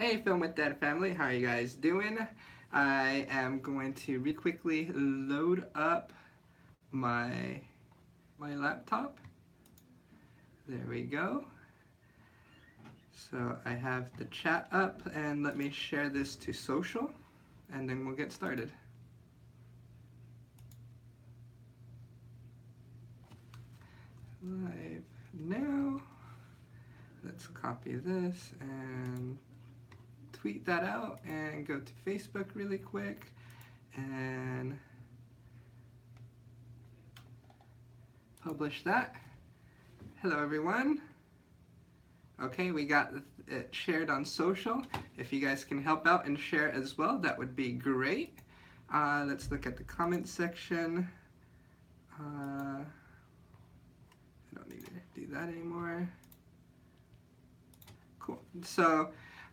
Hey, Film with Dad family, how are you guys doing? I am going to really quickly load up my laptop. There we go. So I have the chat up, and let me share this to social, and then we'll get started. Live now. Let's copy this and tweet that out and go to Facebook really quick and publish that. Hello everyone. Okay, we got it shared on social. If you guys can help out and share as well, that would be great. Let's look at the comment section. I don't need to do that anymore. Cool. So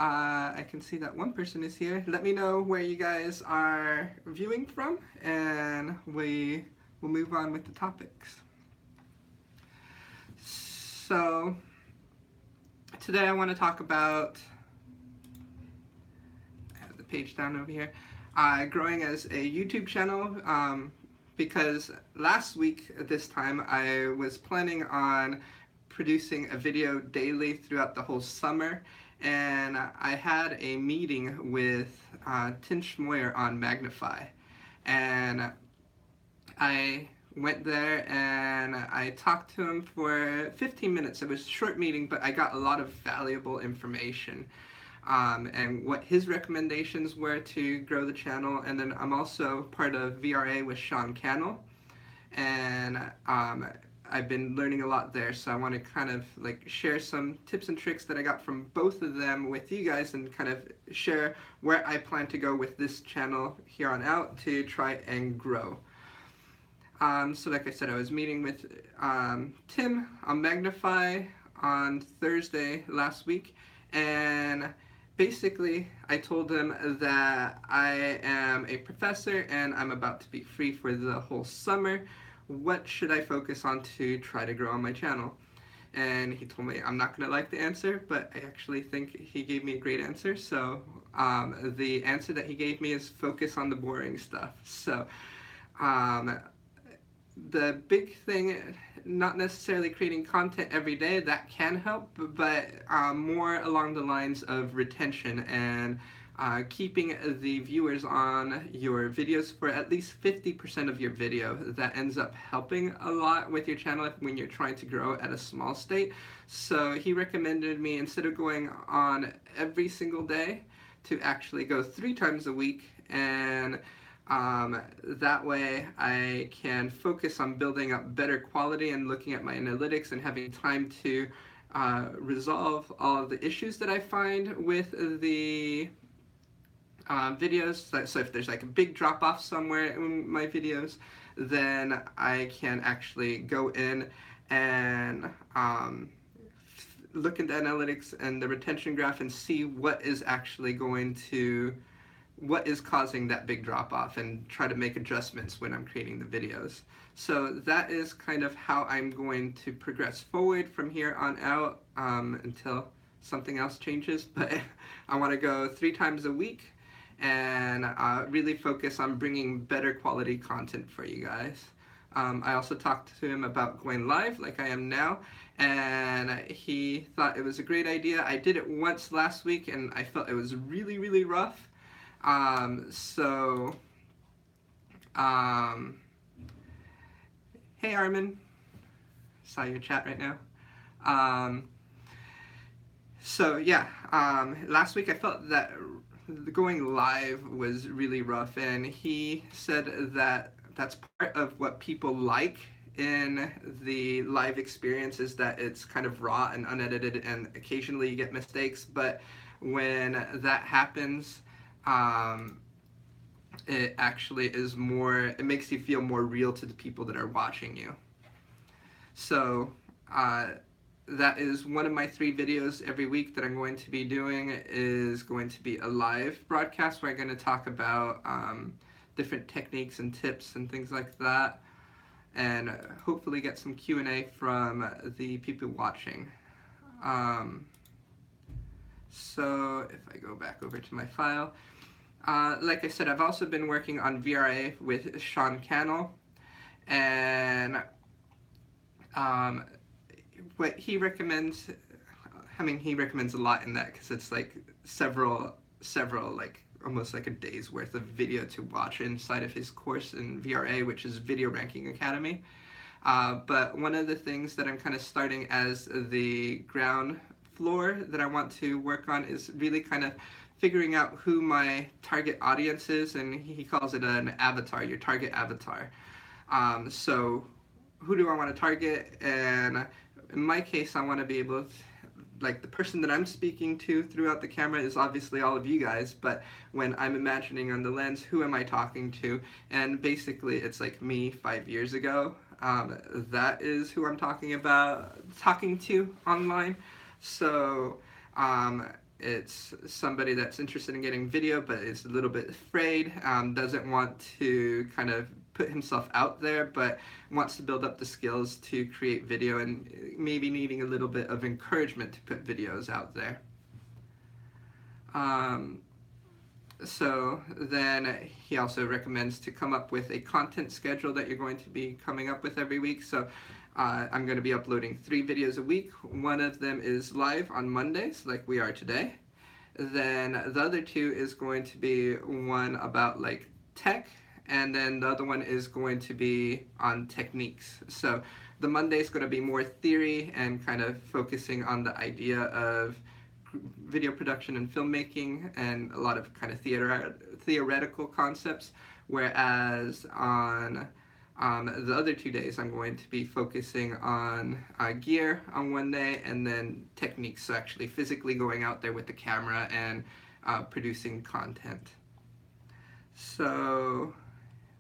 I can see that one person is here. Let me know where you guys are viewing from, and we will move on with the topics. So today I want to talk about, I have the page down over here, growing as a YouTube channel, because last week at this time I was planning on producing a video daily throughout the whole summer, and I had a meeting with Tim Schmoyer on Magnify, and I went there and I talked to him for 15 minutes. It was a short meeting, but I got a lot of valuable information, and what his recommendations were to grow the channel. And then I'm also part of VRA with Sean Cannell, and I've been learning a lot there, so I want to kind of like share some tips and tricks that I got from both of them with you guys, and kind of share where I plan to go with this channel here on out to try and grow. So like I said, I was meeting with Tim on Magnify on Thursday last week, and basically I told him that I am a professor and I'm about to be free for the whole summer. What should I focus on to try to grow on my channel? And he told me I'm not going to like the answer, but I actually think he gave me a great answer. So the answer that he gave me is focus on the boring stuff. So the big thing, not necessarily creating content every day, that can help, but more along the lines of retention and keeping the viewers on your videos for at least 50% of your video. That ends up helping a lot with your channel when you're trying to grow at a small state. So he recommended me, instead of going on every single day, to actually go 3 times a week, and that way I can focus on building up better quality and looking at my analytics and having time to resolve all of the issues that I find with the videos. So if there's like a big drop off somewhere in my videos, then I can actually go in and look into analytics and the retention graph and see what is actually what is causing that big drop off, and try to make adjustments when I'm creating the videos. So that is kind of how I'm going to progress forward from here on out, until something else changes. But I want to go 3 times a week and really focus on bringing better quality content for you guys. I also talked to him about going live like I am now, and he thought it was a great idea. I did it once last week and I felt it was really, really rough. Hey Armin, saw your chat right now. Last week I felt that going live was really rough, and he said that that's part of what people like in the live experience, is that it's kind of raw and unedited, and occasionally you get mistakes, but when that happens, it actually is more, it makes you feel more real to the people that are watching you. So that is one of my 3 videos every week that I'm going to be doing, is going to be a live broadcast where I'm going to talk about different techniques and tips and things like that, and hopefully get some Q&A from the people watching. So if I go back over to my file, like I said, I've also been working on VRA with Sean Cannell, and what he recommends, I mean, he recommends a lot in that because it's like several, like almost like a day's worth of video to watch inside of his course in VRA, which is Video Ranking Academy. But one of the things that I'm kind of starting as the ground floor that I want to work on is really kind of figuring out who my target audience is, and he calls it an avatar, your target avatar. So who do I want to target? And in my case, I want to be able to, like, the person that I'm speaking to throughout the camera is obviously all of you guys, but when I'm imagining on the lens, who am I talking to? And basically it's like me 5 years ago. That is who I'm talking to online. So it's somebody that's interested in getting video, but is a little bit afraid, doesn't want to kind of put himself out there, but wants to build up the skills to create video and maybe needing a little bit of encouragement to put videos out there. So then he also recommends to come up with a content schedule that you're going to be coming up with every week. So I'm going to be uploading 3 videos a week. One of them is live on Mondays, like we are today. Then the other 2 is going to be one about like tech, and then the other one is going to be on techniques. So the Monday is going to be more theory and kind of focusing on the idea of video production and filmmaking and a lot of kind of theoretical concepts, whereas on the other 2 days I'm going to be focusing on gear on one day and then techniques, so actually physically going out there with the camera and producing content. So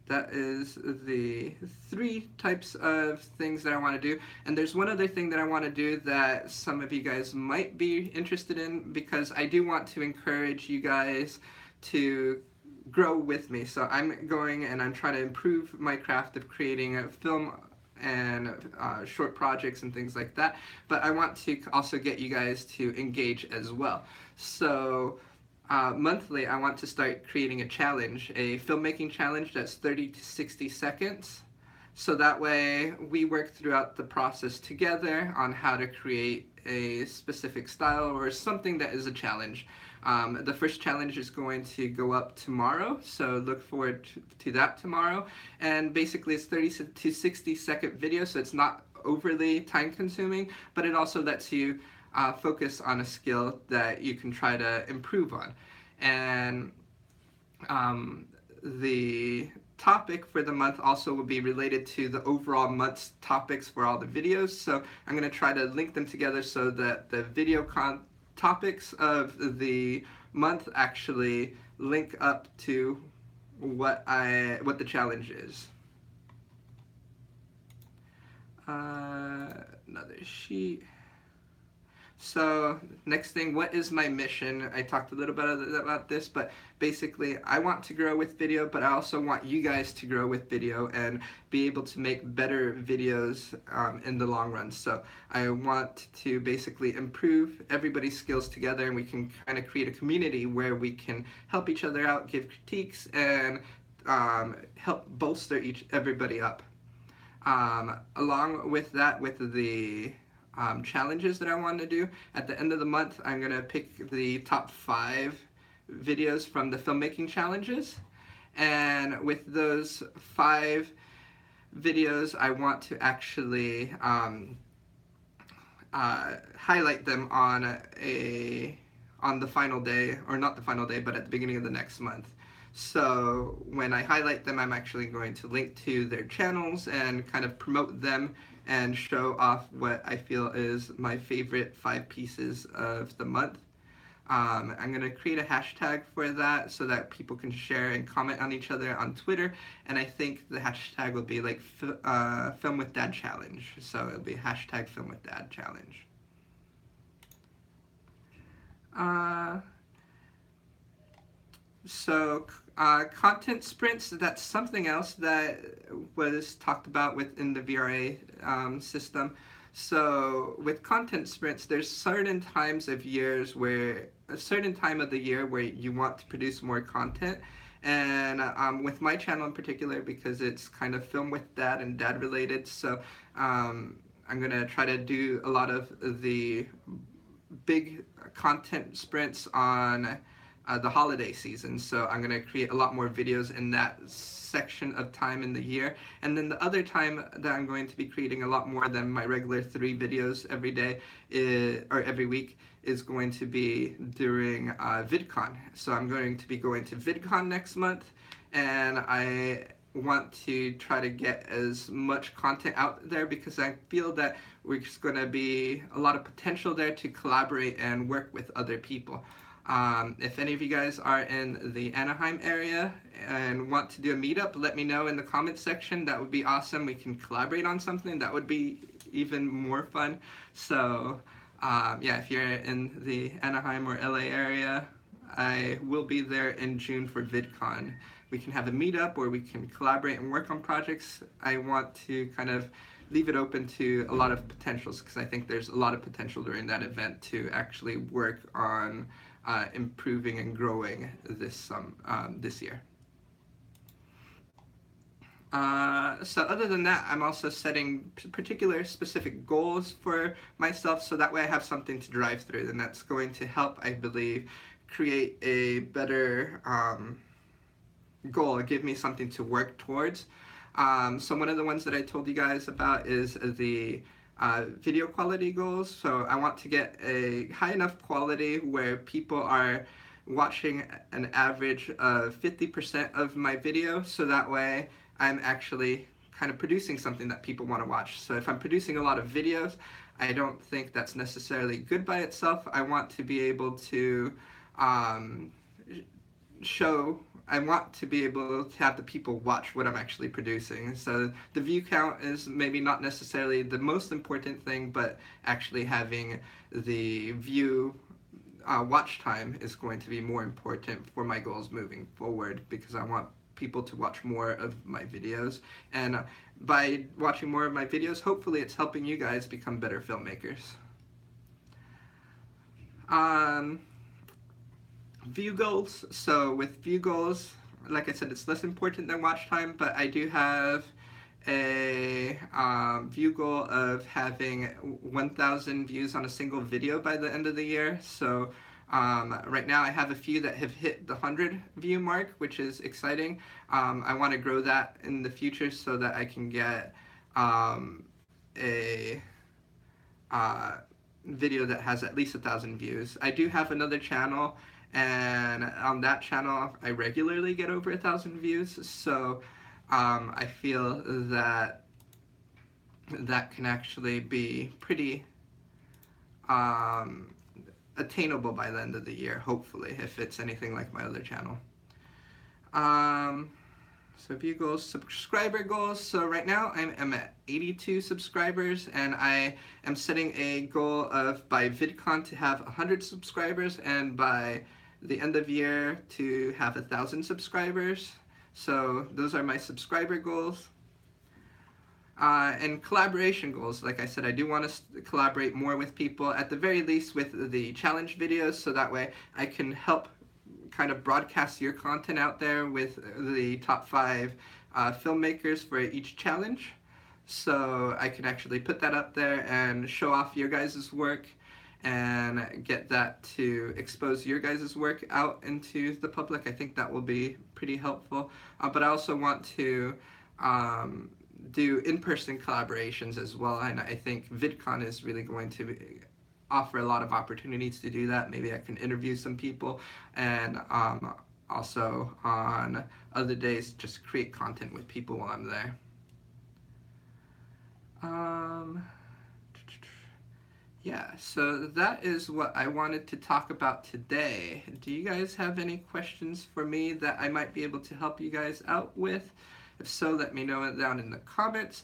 that is the 3 types of things that I want to do. And there's one other thing that I want to do that some of you guys might be interested in, because I do want to encourage you guys to grow with me. So I'm going and I'm trying to improve my craft of creating a film and short projects and things like that. But I want to also get you guys to engage as well. So monthly, I want to start creating a challenge, a filmmaking challenge that's 30 to 60 seconds. So that way we work throughout the process together on how to create a specific style or something that is a challenge. The first challenge is going to go up tomorrow, so look forward to that tomorrow. And basically it's 30 to 60 second video, so it's not overly time consuming, but it also lets you focus on a skill that you can try to improve on. And the topic for the month also will be related to the overall month's topics for all the videos. So I'm going to try to link them together so that the video topics of the month actually link up to what the challenge is. Another sheet. So next thing, what is my mission? I talked a little bit about this, but basically I want to grow with video, but I also want you guys to grow with video and be able to make better videos in the long run. So I want to basically improve everybody's skills together, and we can kind of create a community where we can help each other out, give critiques, and help bolster everybody up. Along with that, with the challenges that I want to do, at the end of the month I'm going to pick the top 5 videos from the filmmaking challenges, and with those 5 videos I want to actually highlight them on the final day, or not the final day, but at the beginning of the next month. So when I highlight them, I'm actually going to link to their channels and kind of promote them and show off what I feel is my favorite 5 pieces of the month. I'm going to create a hashtag for that so that people can share and comment on each other on Twitter, and I think the hashtag will be like Film with Dad Challenge. So it'll be hashtag Film with Dad Challenge. Content sprints, that's something else that was talked about within the VRA system. So with content sprints, there's certain times of years where a certain time of the year where you want to produce more content. And with my channel in particular, because it's kind of film with dad and dad related, so I'm gonna try to do a lot of the big content sprints on the holiday season. So I'm going to create a lot more videos in that section of time in the year. And then the other time that I'm going to be creating a lot more than my regular 3 videos every day or every week is going to be during VidCon. So I'm going to be going to VidCon next month, and I want to try to get as much content out there because I feel that there's going to be a lot of potential there to collaborate and work with other people. If any of you guys are in the Anaheim area and want to do a meetup, let me know in the comments section. That would be awesome. We can collaborate on something. That would be even more fun. So yeah, if you're in the Anaheim or LA area, I will be there in June for VidCon. We can have a meetup or we can collaborate and work on projects. I want to kind of leave it open to a lot of potentials because I think there's a lot of potential during that event to actually work on improving and growing this year. So other than that, I'm also setting particular specific goals for myself so that way I have something to drive through, and that's going to help, I believe, create a better goal, give me something to work towards. So one of the ones that I told you guys about is the video quality goals. So I want to get a high enough quality where people are watching an average of 50% of my video, so that way I'm actually kind of producing something that people want to watch. So if I'm producing a lot of videos, I don't think that's necessarily good by itself. I want to be able to I want to be able to have the people watch what I'm actually producing. So the view count is maybe not necessarily the most important thing, but actually having the view watch time is going to be more important for my goals moving forward because I want people to watch more of my videos. And by watching more of my videos, hopefully it's helping you guys become better filmmakers. View goals. So with view goals, like I said, it's less important than watch time, but I do have a view goal of having 1,000 views on a single video by the end of the year. So right now I have a few that have hit the 100 view mark, which is exciting. I want to grow that in the future so that I can get a video that has at least 1,000 views. I do have another channel, and on that channel I regularly get over 1,000 views, so I feel that that can actually be pretty attainable by the end of the year, hopefully, if it's anything like my other channel. So view goals, subscriber goals. So right now I'm at 82 subscribers, and I am setting a goal of by VidCon to have 100 subscribers, and by the end of year to have 1,000 subscribers. So those are my subscriber goals. And collaboration goals, like I said, I do want to collaborate more with people, at the very least with the challenge videos, so that way I can help kind of broadcast your content out there with the top 5 filmmakers for each challenge. So I can actually put that up there and show off your guys' work and get that to expose your guys' work out into the public. I think that will be pretty helpful. But I also want to do in-person collaborations as well, and I think VidCon is really going to offer a lot of opportunities to do that. Maybe I can interview some people, and also on other days just create content with people while I'm there. Yeah, so that is what I wanted to talk about today. Do you guys have any questions for me that I might be able to help you guys out with? If so, let me know it down in the comments.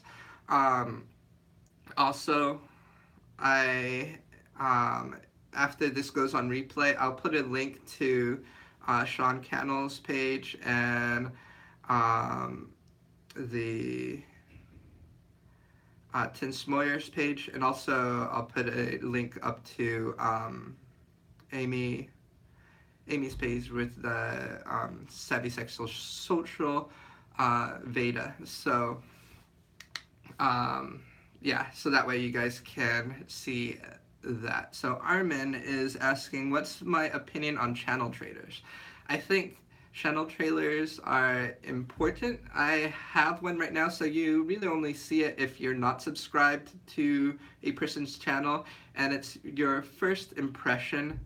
Also, after this goes on replay, I'll put a link to Sean Cannell's page and the Tim Schmoyer's page, and also I'll put a link up to Amy's page with the Savvy Sexual Social Veda. So yeah, so that way you guys can see that. So Armin is asking, what's my opinion on channel trailers? I think channel trailers are important. I have one right now, so you really only see it if you're not subscribed to a person's channel, and it's your first impression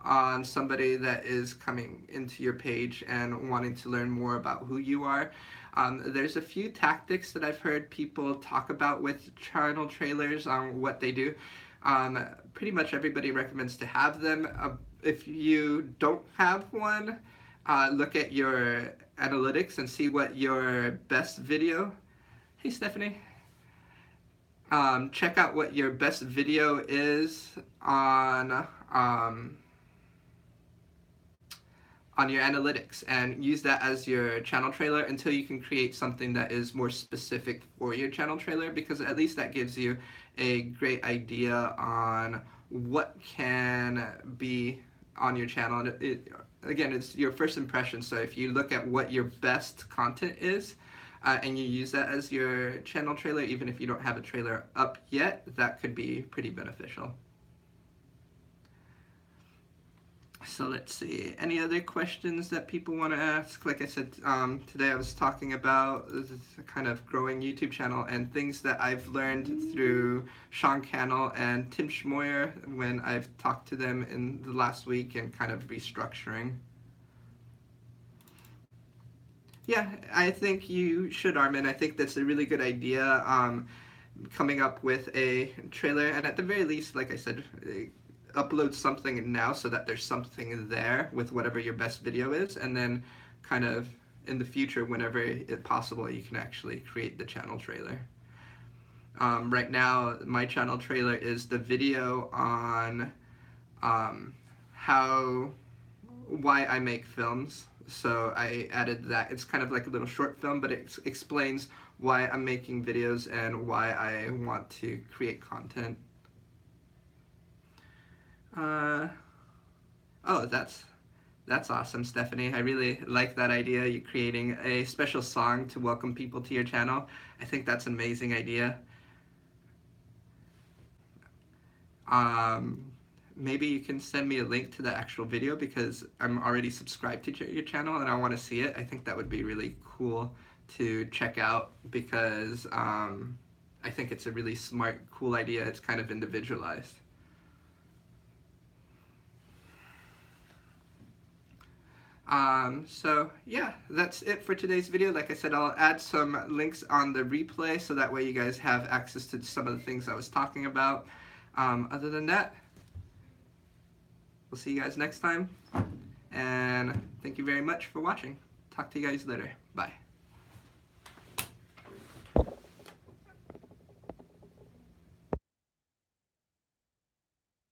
on somebody that is coming into your page and wanting to learn more about who you are. There's a few tactics that I've heard people talk about with channel trailers on what they do. Pretty much everybody recommends to have them. If you don't have one, look at your analytics and see what your best video. Hey, Stephanie. Check out what your best video is on your analytics and use that as your channel trailer until you can create something that is more specific for your channel trailer, because at least that gives you a great idea on what can be on your channel. Again, it's your first impression, so if you look at what your best content is and you use that as your channel trailer, even if you don't have a trailer up yet, that could be pretty beneficial. So let's see, any other questions that people want to ask? Like I said, today I was talking about this kind of growing YouTube channel and things that I've learned through Sean Cannell and Tim Schmoyer when I've talked to them in the last week and kind of restructuring. Yeah, I think you should, Armin. I think that's a really good idea, coming up with a trailer, and at the very least, like I said, upload something now so that there's something there with whatever your best video is, and then kind of in the future, whenever it's possible, you can actually create the channel trailer. Right now, my channel trailer is the video on why I make films. So I added that. It's kind of like a little short film, but it explains why I'm making videos and why I want to create content. Oh, that's awesome, Stephanie. I really like that idea. You creating a special song to welcome people to your channel. I think that's an amazing idea. Maybe you can send me a link to the actual video, because I'm already subscribed to your channel and I want to see it. I think that would be really cool to check out, because I think it's a really smart, cool idea. It's kind of individualized. So yeah, that's it for today's video. Like I said, I'll add some links on the replay so that way you guys have access to some of the things I was talking about. Other than that, we'll see you guys next time, and thank you very much for watching. Talk to you guys later. Bye.